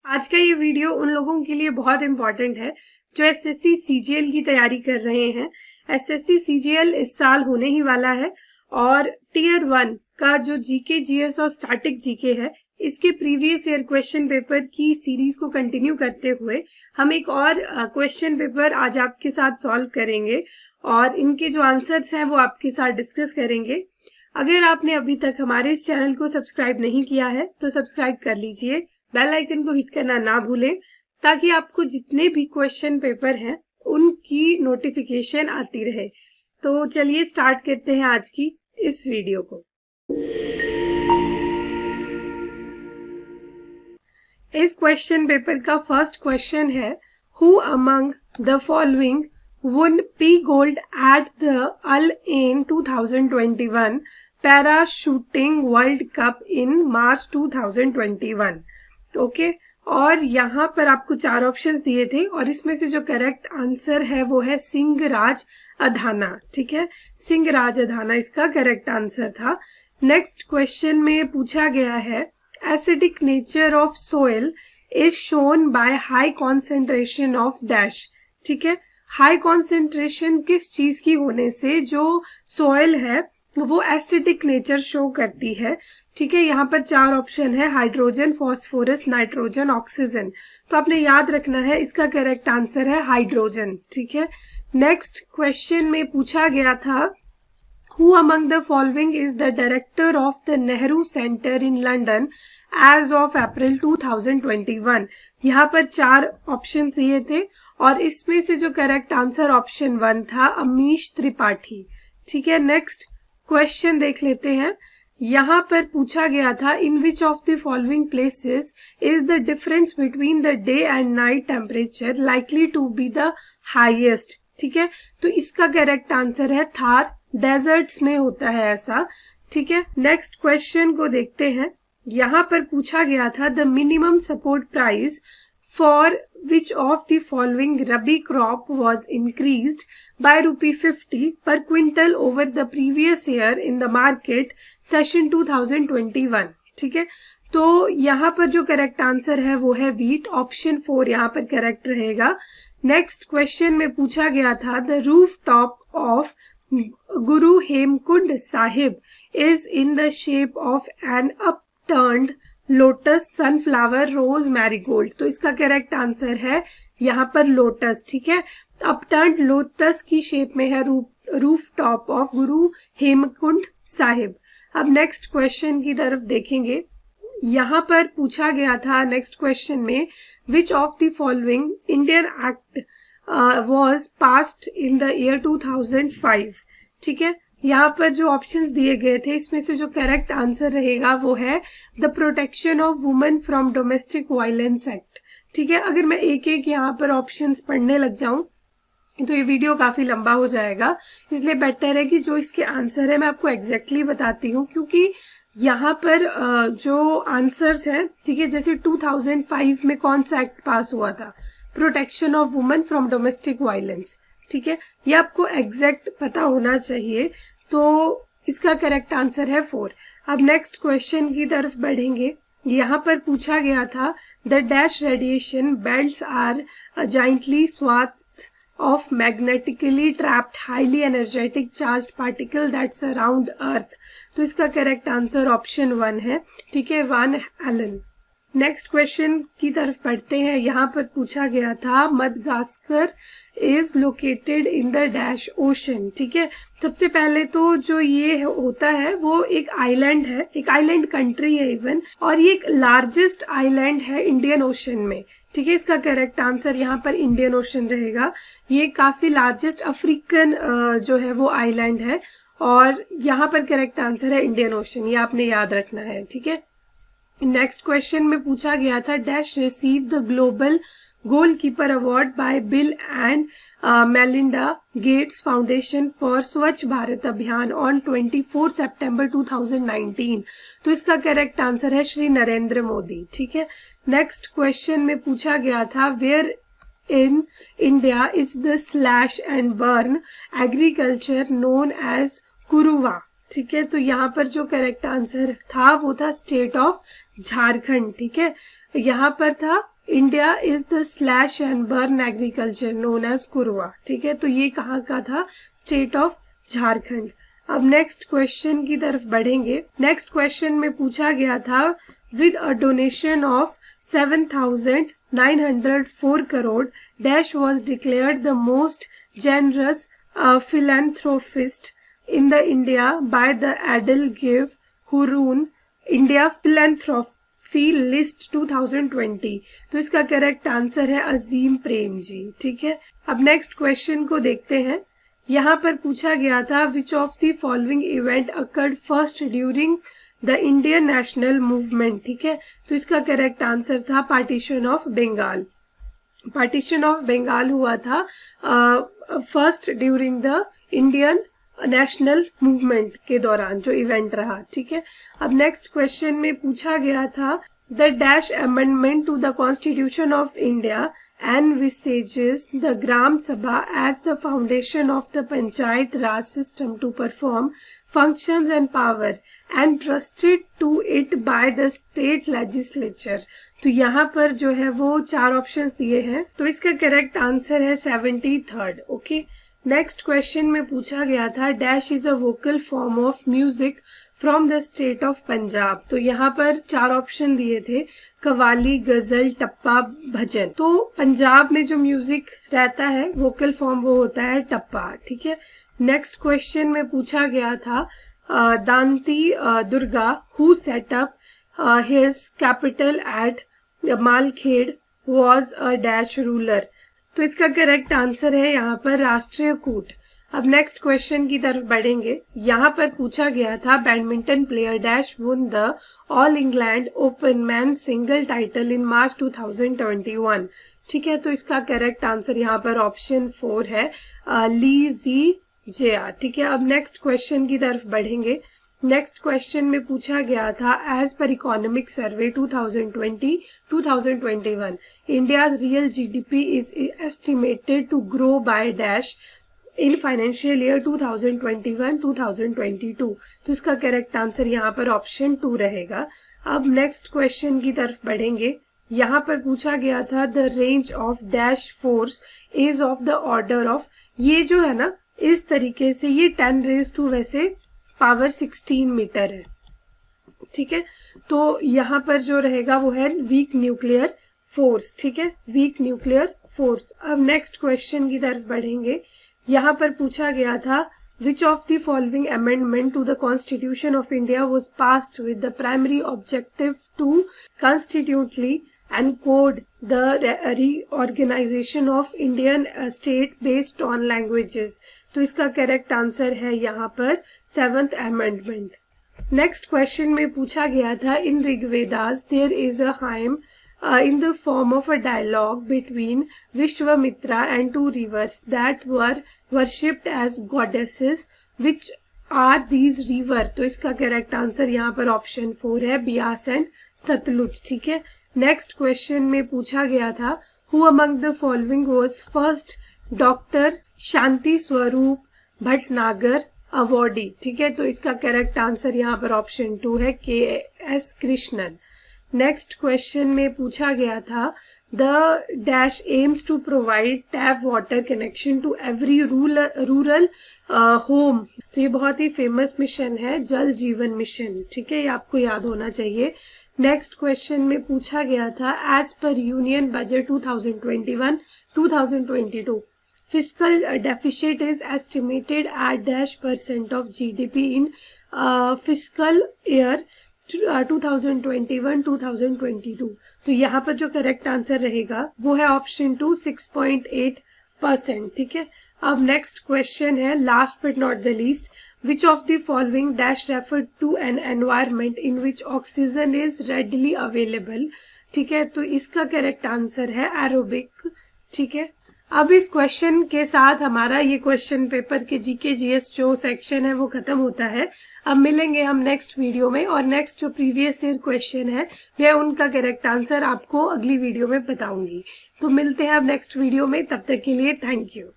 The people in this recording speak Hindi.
आज का ये वीडियो उन लोगों के लिए बहुत इम्पोर्टेंट है जो एसएससी सीजीएल की तैयारी कर रहे हैं। एसएससी सीजीएल इस साल होने ही वाला है और टियर 1 का जो जीके जीएस और स्टैटिक जीके है, इसके प्रीवियस ईयर क्वेश्चन पेपर की सीरीज को कंटिन्यू करते हुए हम एक और क्वेश्चन पेपर आज आपके साथ सॉल्व करेंगे और इनके जो आंसर्स हैं वो आपके साथ डिस्कस करेंगे। अगर आपने अभी तक हमारे इस चैनल को सब्सक्राइब नहीं किया है तो सब्सक्राइब कर लीजिए, बेल आइकन को हिट करना ना भूलें ताकि आपको जितने भी क्वेश्चन पेपर हैं उनकी नोटिफिकेशन आती रहे। तो चलिए स्टार्ट करते हैं आज की इस वीडियो को। इस क्वेश्चन पेपर का फर्स्ट क्वेश्चन है, who among the following won P Gold at the Al Ain 2021 Parachuting World Cup in March 2021। Okay, और यहाँ पर आपको 4 ऑप्शंस दिए थे और इसमें से जो करेक्ट आंसर है वो है सिंहराज अधाना। ठीक है, सिंहराज अधाना इसका करेक्ट आंसर था। नेक्स्ट क्वेश्चन में पूछा गया है, acidic nature of soil is shown by high concentration of dash. ठीक है, हाई कॉन्सेंट्रेशन किस चीज की होने से जो सोइल है वो एसिडिक नेचर शो करती है। ठीक है, यहाँ पर 4 ऑप्शन है, हाइड्रोजन, फास्फोरस, नाइट्रोजन, ऑक्सीजन। तो आपने याद रखना है इसका करेक्ट आंसर है हाइड्रोजन। ठीक है, नेक्स्ट क्वेश्चन में पूछा गया था, who among the following is the director of the Nehru centre in London as of April 2021। यहाँ पर 4 ऑप्शन दिए थे और इसमें से जो करेक्ट आंसर ऑप्शन 1 था, अमीश त्रिपाठी। ठीक है, नेक्स्ट क्वेश्चन देख लेते हैं। यहाँ पर पूछा गया था, in which of the following places is the difference between the day and night temperature likely to be the highest. ठीक है, तो इसका करेक्ट आंसर है थार, डेजर्ट्स में होता है ऐसा। ठीक है, नेक्स्ट क्वेश्चन को देखते हैं। यहाँ पर पूछा गया था, the minimum support price for which of the following rabi crop was increased by ₹50 per quintal over the previous year in the market session 2021। ठीक है, तो यहाँ पर जो करेक्ट आंसर है वो है व्हीट, ऑप्शन 4 यहाँ पर करेक्ट रहेगा। नेक्स्ट क्वेश्चन में पूछा गया था, the roof top of Guru Hemkund Sahib is in the shape of an upturned lotus, sunflower, rose, marigold. तो इसका करेक्ट आंसर है यहाँ पर लोटस। ठीक है, अपटर्न्ड लोटस की शेप में है roof top of Guru Hemkund Sahib. अब नेक्स्ट क्वेश्चन की तरफ देखेंगे। यहाँ पर पूछा गया था नेक्स्ट क्वेश्चन में, विच of the following Indian act was passed in the year 2005। ठीक है, यहाँ पर जो ऑप्शंस दिए गए थे इसमें से जो करेक्ट आंसर रहेगा वो है the protection of women from domestic violence act. ठीक है, अगर मैं एक एक यहाँ पर ऑप्शंस पढ़ने लग जाऊं तो ये वीडियो काफी लंबा हो जाएगा, इसलिए बेटर है कि जो इसके आंसर है मैं आपको एग्जैक्टली बताती हूँ, क्योंकि यहाँ पर जो आंसर्स हैं, ठीक है, जैसे 2005 में कौन सा एक्ट पास हुआ था, protection of women from domestic violence. ठीक है, ये आपको एग्जैक्ट पता होना चाहिए, तो इसका करेक्ट आंसर है 4। अब नेक्स्ट क्वेश्चन की तरफ बढ़ेंगे। यहाँ पर पूछा गया था, the dash radiation belts are giantly swath of magnetically trapped highly energetic charged particle that surround Earth. तो इसका करेक्ट आंसर ऑप्शन 1 है। ठीक है, वान एलन। नेक्स्ट क्वेश्चन की तरफ पढ़ते हैं। यहाँ पर पूछा गया था, Madagascar is located in the dash ocean. ठीक है, सबसे पहले तो जो ये होता है वो एक आइलैंड है, एक आइलैंड कंट्री है इवन, और ये एक लार्जेस्ट आइलैंड है इंडियन ओशन में। ठीक है, इसका करेक्ट आंसर यहाँ पर इंडियन ओशन रहेगा। ये काफी लार्जेस्ट अफ्रीकन जो है वो आइलैंड है और यहाँ पर करेक्ट आंसर है इंडियन ओशन, ये आपने याद रखना है। ठीक है, नेक्स्ट क्वेश्चन में पूछा गया था, dash receive the global goalkeeper award bye bill and Melinda Gates foundation for स्वच्छ भारत अभियान ऑन 24 सितंबर 2019। तो इसका करेक्ट आंसर है श्री नरेंद्र मोदी। ठीक है, नेक्स्ट क्वेश्चन में पूछा गया था, where in India is the slash and burn agriculture known as Kuruwa. ठीक है, तो यहाँ पर जो करेक्ट आंसर था वो था स्टेट ऑफ झारखंड। ठीक है, यहाँ पर था India is the slash and burn agriculture known as Kurwa. ठीक है, तो ये कहाँ का था? State of Jharkhand. अब नेक्स्ट क्वेश्चन की तरफ बढ़ेंगे। नेक्स्ट क्वेश्चन में पूछा गया था with a donation of 7,904 crore dash was declared the most generous philanthropist in the India by the Adelgive Hurun India Philanthropy List 2020। तो इसका करेक्ट आंसर है अजीम प्रेम जी। ठीक है, अब नेक्स्ट क्वेश्चन को देखते हैं। यहाँ पर पूछा गया था which of the following event occurred first during the Indian national movement. ठीक है, तो इसका करेक्ट आंसर था partition of Bengal. Partition of Bengal हुआ था first during the Indian national movement के दौरान जो इवेंट रहा। ठीक है, अब नेक्स्ट क्वेश्चन में पूछा गया था the dash amendment to the constitution of India envisages the Gram Sabha as the foundation of the Panchayat Raj system to perform functions and power entrusted to it by the state legislature। तो यहाँ पर जो है वो 4 ऑप्शंस दिए हैं, तो इसका करेक्ट आंसर है 73rd। ओके, नेक्स्ट क्वेश्चन में पूछा गया था dash is a vocal form of music from the state of Punjab. तो यहाँ पर 4 ऑप्शन दिए थे, कवाली, गजल, टप्पा, भजन। तो पंजाब में जो म्यूजिक रहता है वोकल फॉर्म वो होता है टप्पा। ठीक है, नेक्स्ट क्वेश्चन में पूछा गया था Dantidurga who set up his capital at Malkhed was a dash ruler. तो इसका करेक्ट आंसर है यहाँ पर राष्ट्रीय कूट। अब नेक्स्ट क्वेश्चन की तरफ बढ़ेंगे। यहाँ पर पूछा गया था badminton player dash won the All England Open man single title in March 2021। ठीक है, तो इसका करेक्ट आंसर यहाँ पर ऑप्शन 4 है ली जी जे। ठीक है, अब नेक्स्ट क्वेश्चन की तरफ बढ़ेंगे। नेक्स्ट क्वेश्चन में पूछा गया था as per economic survey 2020-2021 India's real GDP is estimated to grow by dash in financial year 2021-2022। तो इसका करेक्ट आंसर यहाँ पर ऑप्शन 2 रहेगा। अब नेक्स्ट क्वेश्चन की तरफ बढ़ेंगे। यहाँ पर पूछा गया था the range of dash force is of the order of, ये जो है ना इस तरीके से ये 10 वैसे पावर 16 मीटर है। ठीक है, तो यहाँ पर जो रहेगा वो है वीक न्यूक्लियर फोर्स। ठीक है, वीक न्यूक्लियर फोर्स। अब नेक्स्ट क्वेश्चन की तरफ बढ़ेंगे। यहाँ पर पूछा गया था which of the following amendment to the constitution of India was passed with the primary objective to constitutionally encode the reorganization of Indian state based on languages। तो इसका करेक्ट आंसर है यहाँ पर 7th अमेंडमेंट। नेक्स्ट क्वेश्चन में पूछा गया था in Rigvedas there is a hymn in the form of a dialogue between Vishwamitra and 2 rivers that were worshipped as goddesses, which are these river। तो इसका करेक्ट आंसर यहाँ पर ऑप्शन 4 है ब्यास एंड सतलुज। ठीक है, नेक्स्ट क्वेश्चन में पूछा गया था who among the following was first doctor Shanti Swarup Bhatnagar awardee. ठीक है, तो इसका करेक्ट आंसर यहाँ पर ऑप्शन 2 है के.एस. कृष्णन। नेक्स्ट क्वेश्चन में पूछा गया था the dash aims to provide tap water connection to every rural home. तो ये बहुत ही फेमस मिशन है जल जीवन मिशन। ठीक है, ये आपको याद होना चाहिए। नेक्स्ट क्वेश्चन में पूछा गया था as per union budget 2021-2022 fiscal deficit is estimated at -% of GDP in fiscal year 2021-2022। तो यहाँ पर जो करेक्ट आंसर रहेगा वो है ऑप्शन 2 6.8%। ठीक है, अब नेक्स्ट क्वेश्चन है last but not the least which of the following dash refer to an environment in which oxygen is readily available. ठीक है, तो इसका करेक्ट आंसर है एरोबिक। ठीक है, अब इस क्वेश्चन के साथ हमारा ये क्वेश्चन पेपर के जीके जीएस जो सेक्शन है वो खत्म होता है। अब मिलेंगे हम नेक्स्ट वीडियो में और नेक्स्ट जो प्रीवियस ईयर क्वेश्चन है मैं उनका करेक्ट आंसर आपको अगली वीडियो में बताऊंगी। तो मिलते हैं अब नेक्स्ट वीडियो में, तब तक के लिए थैंक यू।